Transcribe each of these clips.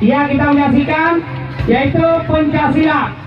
Ya, kita menyaksikan yaitu pencaksilat.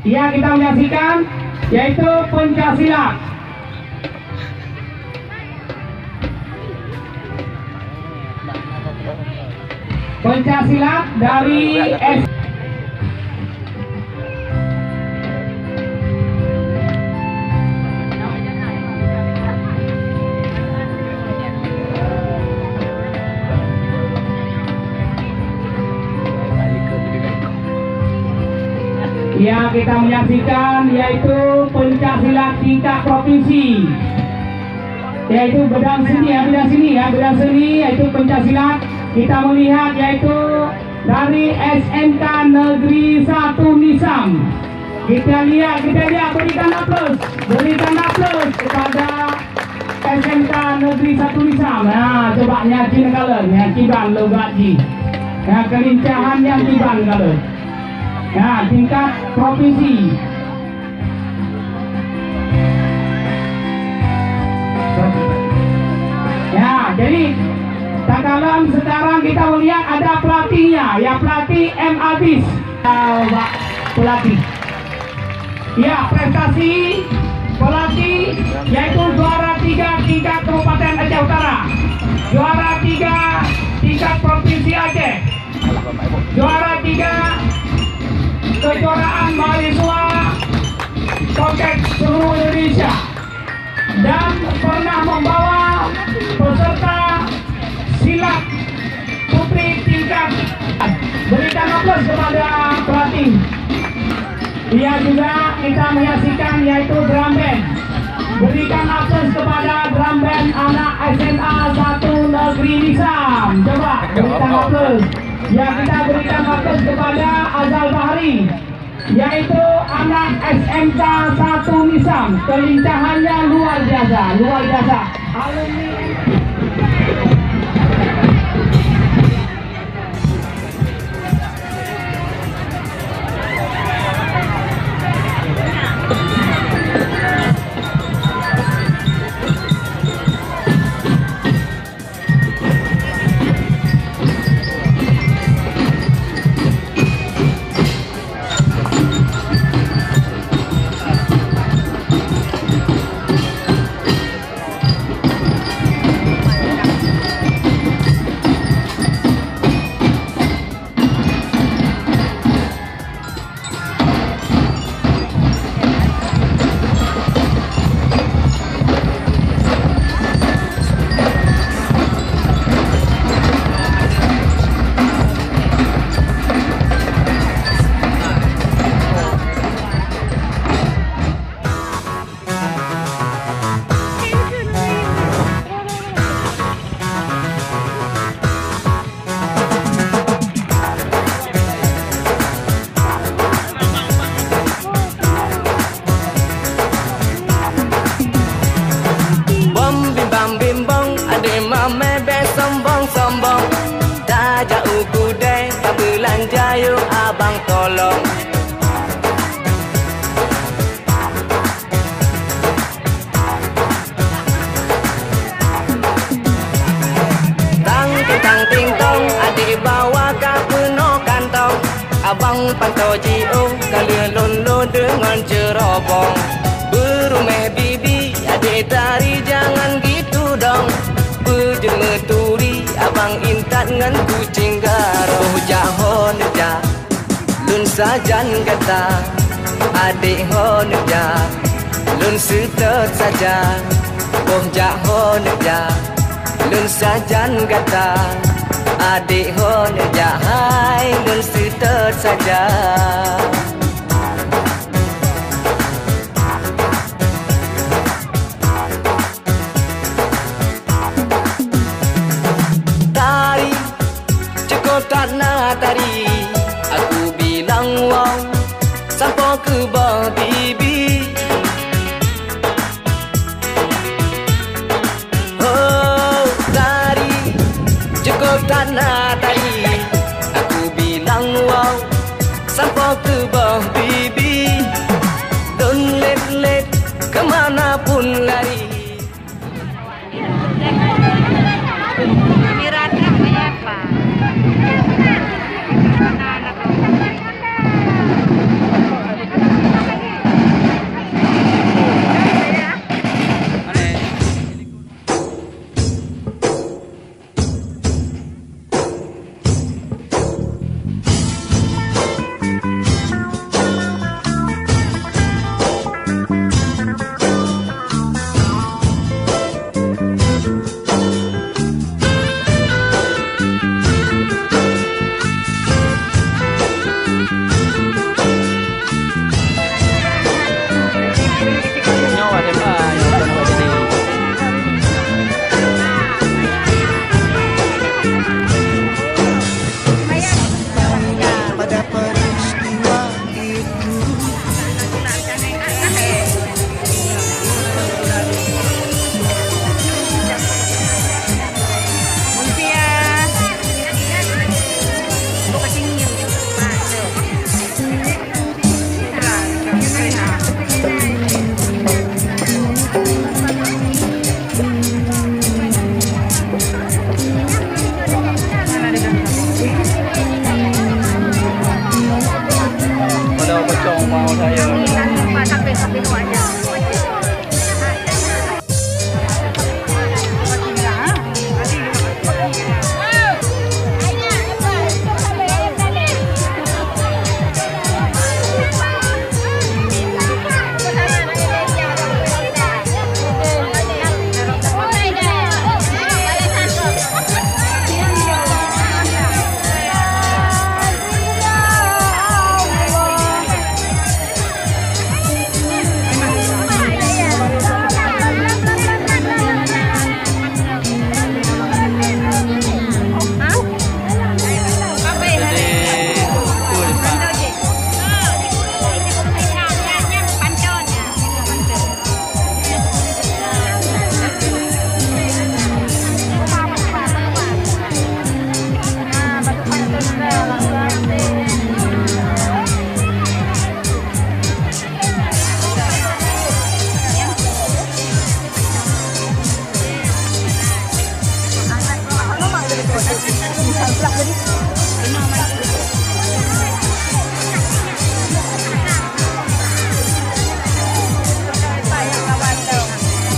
Ya, kita menyaksikan yaitu pencaksilat. Pencaksilat dari Ya, kita menyaksikan yaitu pencaksilat tingkat provinsi, yaitu bidang seni bidang seni yaitu pencaksilat. Kita melihat yaitu dari SMK Negeri 1 Nisam. Kita lihat berikan aplaus kepada SMK Negeri 1 Nisam. Nah, coba nyaci negara, nyaciban lo gaji. Nah, kelincahan yang tiban kalau. Ya, tingkat provinsi. Ya, jadi sekarang kita melihat ada pelatihnya, ya pelatih M. Adis. Pak pelatih. Ya, prestasi pelatih yaitu juara 3 tingkat Kabupaten Aceh Utara, juara 3 tingkat Provinsi Aceh, juara 3 kejuaraan mahasiswa Konteks seluruh Indonesia, dan pernah membawa peserta silat putri tingkat. Berikan aplaus kepada pelatih. Dia juga kita menyaksikan yaitu drum band. Berikan aplaus kepada drum band anak SMA 1 Negeri Nisam. Coba berikan aplaus. Ya, kita berikan aplaus kepada Azal Bahri, yaitu anak SMK 1 Nisam. Kelincahannya luar biasa. Alumni bawa ke penuh kantong. Abang pantau G.O. Kalian lon-lon dengan cerobong. Berumeh bibi, adik tari jangan gitu dong. Berjema turi, abang intat dengan kucing garong. Jahon ja, lun sajan kata. Adik hon ja, lun setet saja. Jahon ja, lun sajan kata. Adik hon jahai lun setet saja. Tari cukup tak nak tari. Aku bilang wow sampai ke bawah bibi. Cukup tak nak tadi. Aku bilang wow sampai ke bawah bibi. Don't let kemanapun lari. Miranda apa?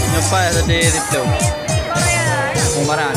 Nyopai tadi itu. Kumaran.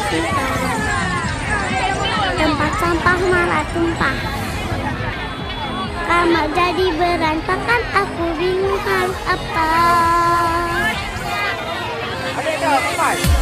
kita. Tempat sampah malah tumpah. Kamar jadi berantakan, aku bingung harus apa. Ada